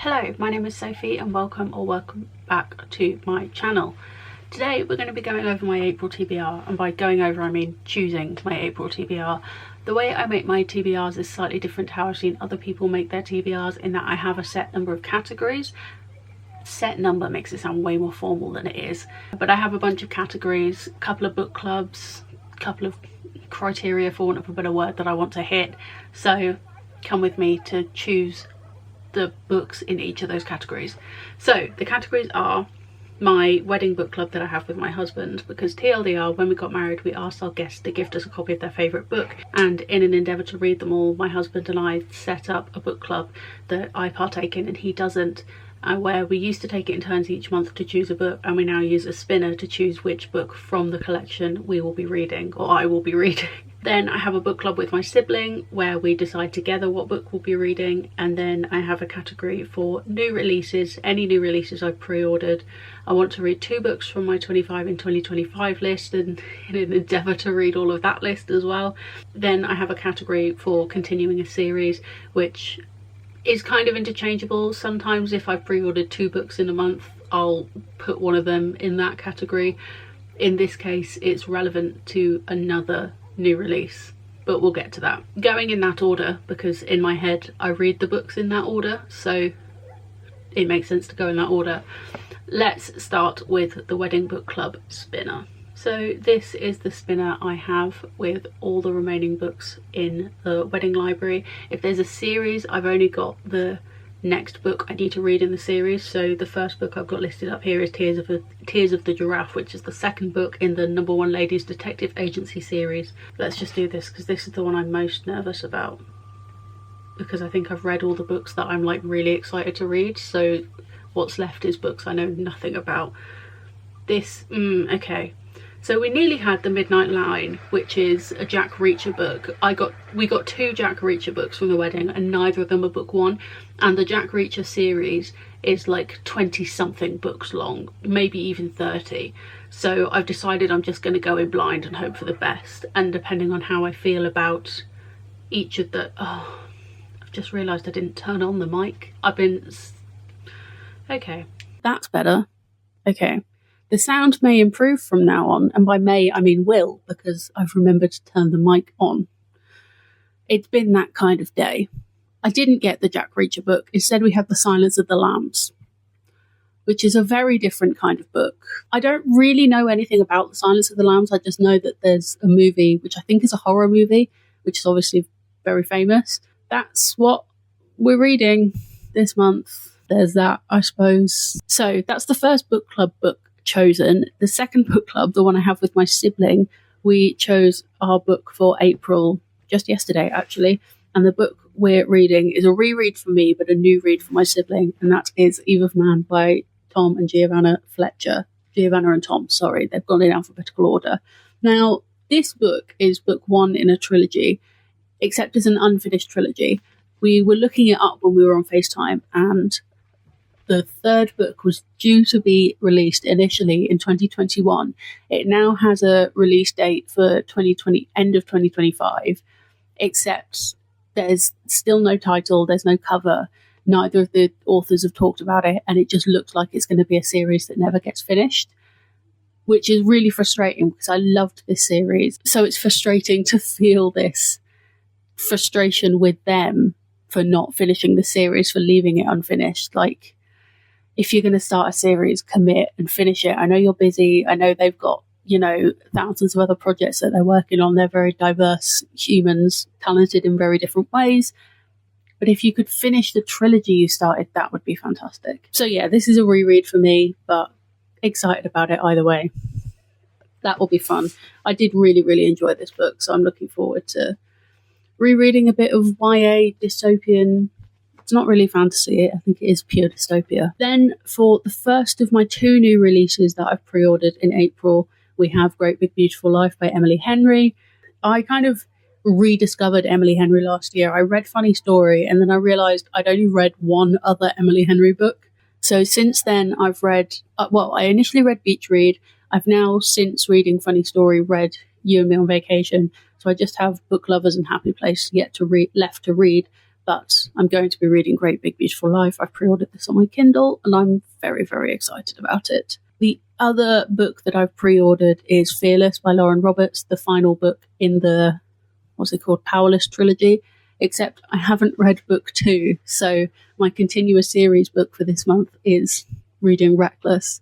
Hello, my name is Sophie and welcome back to my channel. Today we're going to be going over my April TBR, and by going over I mean choosing my April TBR. The way I make my TBRs is slightly different to how I've seen other people make their TBRs, in that I have a set number of categories. Set number makes it sound way more formal than it is, but I have a bunch of categories, a couple of book clubs, a couple of criteria, for want of a better word, that I want to hit. So come with me to choose the books in each of those categories. So the categories are my wedding book club that I have with my husband, because TLDR, when we got married we asked our guests to gift us a copy of their favourite book, and in an endeavour to read them all, my husband and I set up a book club that I partake in and he doesn't, where we used to take it in turns each month to choose a book, and we now use a spinner to choose which book from the collection we will be reading, or I will be reading. Then I have a book club with my sibling where we decide together what book we'll be reading, and then I have a category for new releases, any new releases I've pre-ordered. I want to read 2 books from my 25 in 2025 list, and in an endeavour to read all of that list as well. Then I have a category for continuing a series, which is kind of interchangeable. Sometimes if I've pre-ordered 2 books in a month, I'll put one of them in that category. In this case, it's relevant to another new release, but we'll get to that. Going in that order, because in my head I read the books in that order, so it makes sense to go in that order. Let's start with the wedding book club spinner. So this is the spinner I have with all the remaining books in the wedding library. If there's a series, I've only got the next book I need to read in the series. So the first book I've got listed up here is Tears of the Giraffe, which is the second book in the #1 Ladies Detective Agency series. Let's just do this because this is the one I'm most nervous about, because I think I've read all the books that I'm like really excited to read, so what's left is books I know nothing about. This, okay. So we nearly had The Midnight Line, which is a Jack Reacher book. We got 2 Jack Reacher books from the wedding, and neither of them are book 1. And the Jack Reacher series is like 20 something books long, maybe even 30. So I've decided I'm just going to go in blind and hope for the best. And depending on how I feel about each of the... Oh, I've just realised I didn't turn on the mic. Okay, that's better. Okay. The sound may improve from now on, and by may I mean will, because I've remembered to turn the mic on. It's been that kind of day. I didn't get the Jack Reacher book. Instead we had The Silence of the Lambs, which is a very different kind of book. I don't really know anything about The Silence of the Lambs. I just know that there's a movie, which I think is a horror movie, which is obviously very famous. That's what we're reading this month. There's that, I suppose. So that's the first book club book chosen. The second book club, the one I have with my sibling, we chose our book for April just yesterday actually, and the book we're reading is a reread for me but a new read for my sibling, and that is Eve of Man by Tom and Giovanna Fletcher. Giovanna and Tom, sorry, they've gone in alphabetical order. Now this book is book 1 in a trilogy, except it's an unfinished trilogy. We were looking it up when we were on FaceTime, and the third book was due to be released initially in 2021. It now has a release date for end of 2025, except there's still no title, there's no cover. Neither of the authors have talked about it, and it just looks like it's going to be a series that never gets finished, which is really frustrating because I loved this series. So it's frustrating to feel this frustration with them for not finishing the series, for leaving it unfinished. Like, if you're going to start a series, commit and finish it. I know you're busy. I know they've got, thousands of other projects that they're working on. They're very diverse humans, talented in very different ways. But if you could finish the trilogy you started, that would be fantastic. So yeah, this is a reread for me, but excited about it either way. That will be fun. I did really, really enjoy this book, so I'm looking forward to rereading a bit of YA dystopian. It's not really fantasy, I think it is pure dystopia. Then for the first of my 2 new releases that I've pre-ordered in April, we have Great Big Beautiful Life by Emily Henry. I kind of rediscovered Emily Henry last year. I read Funny Story, and then I realised I'd only read one other Emily Henry book. So since then I've read, I initially read Beach Read. I've now, since reading Funny Story, read You and Me on Vacation. So I just have Book Lovers and Happy Place left to read. but I'm going to be reading Great Big Beautiful Life. I've pre-ordered this on my Kindle and I'm very, very excited about it. The other book that I've pre-ordered is Fearless by Lauren Roberts, the final book in the, what's it called, Powerless trilogy, except I haven't read book 2. So my continuous series book for this month is reading Reckless.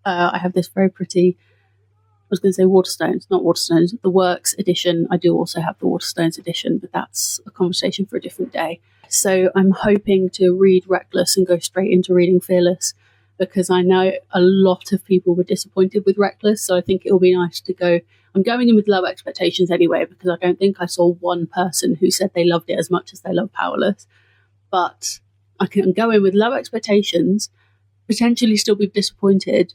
I have this very pretty, I was going to say Waterstones, not Waterstones, the Works edition. I do also have the Waterstones edition, but that's a conversation for a different day. So I'm hoping to read Reckless and go straight into reading Fearless, because I know a lot of people were disappointed with Reckless, so I think it'll be nice to go. I'm going in with low expectations anyway, because I don't think I saw one person who said they loved it as much as they love Powerless. But I can go in with low expectations, potentially still be disappointed,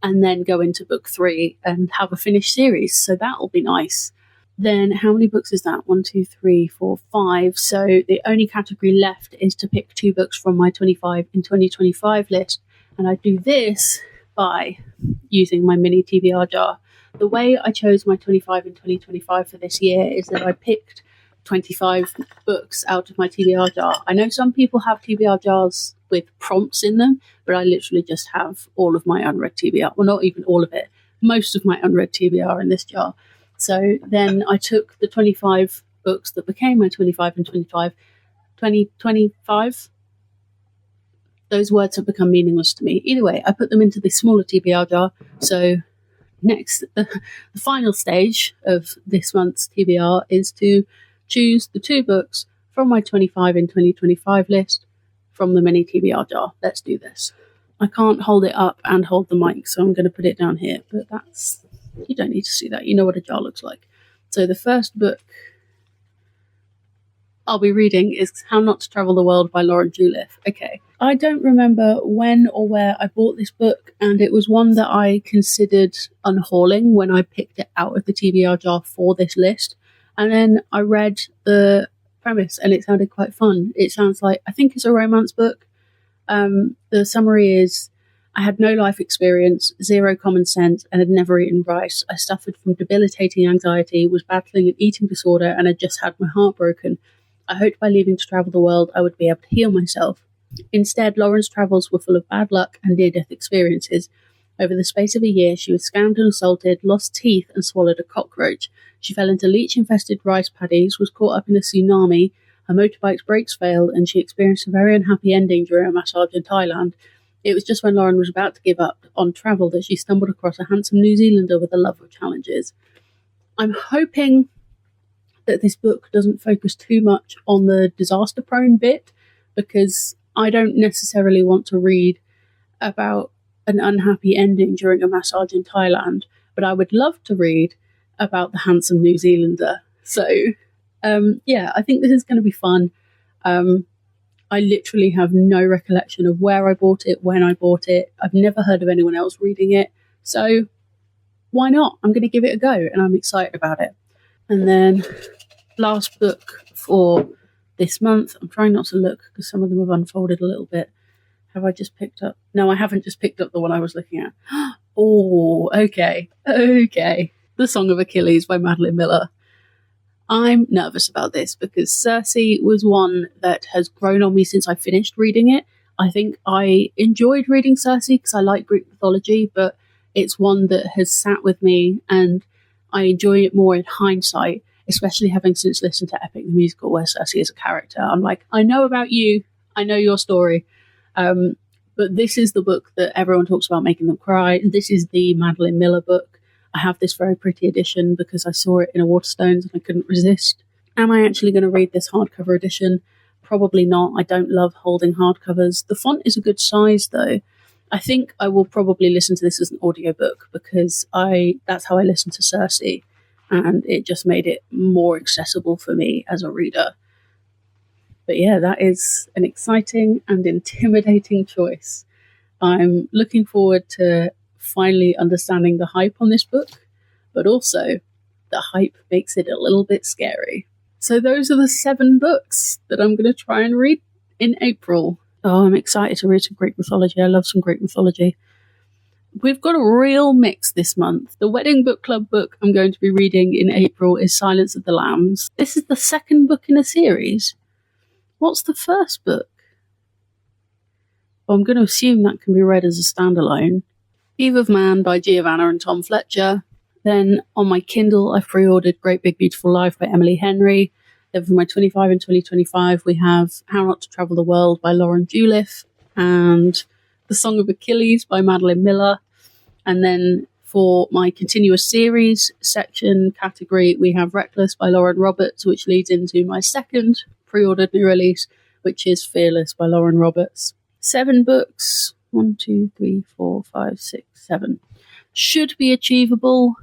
and then go into book 3 and have a finished series. So that'll be nice. Then how many books is that? 1, 2, 3, 4, 5. So the only category left is to pick 2 books from my 25 in 2025 list. And I do this by using my mini TBR jar. The way I chose my 25 in 2025 for this year is that I picked 25 books out of my TBR jar. I know some people have TBR jars with prompts in them, but I literally just have all of my unread TBR. Well, not even all of it. Most of my unread TBR in this jar. So then I took the 25 books that became my 25 and 2025. Those words have become meaningless to me. Either way, I put them into this smaller TBR jar. So next, the final stage of this month's TBR is to choose the 2 books from my 25 in 2025 list from the mini TBR jar. Let's do this. I can't hold it up and hold the mic, so I'm going to put it down here. But that's, you don't need to see that. You know what a jar looks like. So the first book I'll be reading is How Not to Travel the World by Lauren Jewliff. Okay. I don't remember when or where I bought this book, and it was one that I considered unhauling when I picked it out of the TBR jar for this list. And then I read the premise and it sounded quite fun. It sounds like, I think it's a romance book. The summary is, I had no life experience, 0 common sense, and had never eaten rice. I suffered from debilitating anxiety, was battling an eating disorder, and had just had my heart broken. I hoped by leaving to travel the world I would be able to heal myself. Instead, Lauren's travels were full of bad luck and near-death experiences. Over the space of a year, she was scammed and assaulted, lost teeth, and swallowed a cockroach. She fell into leech-infested rice paddies, was caught up in a tsunami, her motorbike's brakes failed, and she experienced a very unhappy ending during a massage in Thailand. It was just when Lauren was about to give up on travel that she stumbled across a handsome New Zealander with a love of challenges. I'm hoping that this book doesn't focus too much on the disaster-prone bit, because I don't necessarily want to read about an unhappy ending during a massage in Thailand, but I would love to read about the handsome New Zealander. So, yeah, I think this is going to be fun. I literally have no recollection of where I bought it, when I bought it. I've never heard of anyone else reading it. So why not? I'm going to give it a go, and I'm excited about it. And then last book for this month, I'm trying not to look because some of them have unfolded a little bit. Have I just picked up? No, I haven't just picked up the one I was looking at. Oh, okay. The Song of Achilles by Madeline Miller. I'm nervous about this because Circe was one that has grown on me since I finished reading it. I think I enjoyed reading Circe because I like Greek mythology, but it's one that has sat with me and I enjoy it more in hindsight, especially having since listened to Epic the Musical where Circe is a character. I'm like, I know about you, I know your story, but this is the book that everyone talks about making them cry. This is the Madeline Miller book. I have this very pretty edition because I saw it in a Waterstones and I couldn't resist. Am I actually going to read this hardcover edition? Probably not. I don't love holding hardcovers. The font is a good size though. I think I will probably listen to this as an audiobook because that's how I listen to Circe, and it just made it more accessible for me as a reader. But yeah, that is an exciting and intimidating choice. I'm looking forward to finally understanding the hype on this book, but also the hype makes it a little bit scary. So those are the 7 books that I'm going to try and read in April. Oh, I'm excited to read some Greek mythology. I love some Greek mythology. We've got a real mix this month. The Wedding Book Club book I'm going to be reading in April is Silence of the Lambs. This is the 2nd book in a series. What's the first book? Well, I'm going to assume that can be read as a standalone. Eve of Man by Giovanna and Tom Fletcher. Then on my Kindle, I've pre-ordered Great Big Beautiful Life by Emily Henry. Then for my 25 and 2025, we have How Not to Travel the World by Lauren Jewliff and The Song of Achilles by Madeline Miller. And then for my continuous series section category, we have Reckless by Lauren Roberts, which leads into my second pre-ordered new release, which is Fearless by Lauren Roberts. 7 books. 1, 2, 3, 4, 5, 6, 7. Should be achievable.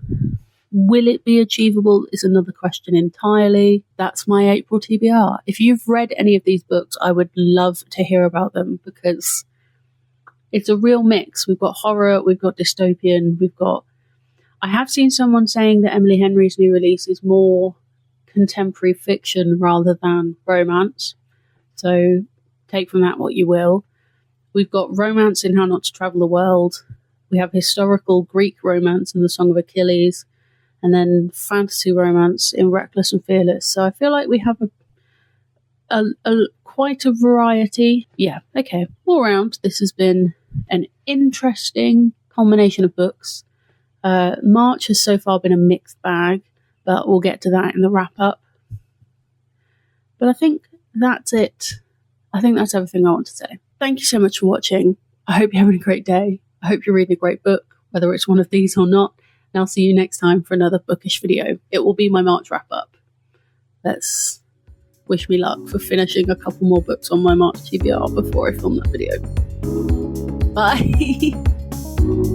Will it be achievable is another question entirely. That's my April TBR. If you've read any of these books, I would love to hear about them because it's a real mix. We've got horror, we've got dystopian, I have seen someone saying that Emily Henry's new release is more contemporary fiction rather than romance. So take from that what you will. We've got romance in How Not to Travel the World. We have historical Greek romance in The Song of Achilles. And then fantasy romance in Reckless and Fearless. So I feel like we have quite a variety. Yeah, okay. All around, this has been an interesting combination of books. March has so far been a mixed bag, but we'll get to that in the wrap-up. But I think that's it. I think that's everything I want to say. Thank you so much for watching. I hope you're having a great day. I hope you're reading a great book, whether it's one of these or not. And I'll see you next time for another bookish video. It will be my March wrap-up. Let's wish me luck for finishing a couple more books on my March TBR before I film that video. Bye!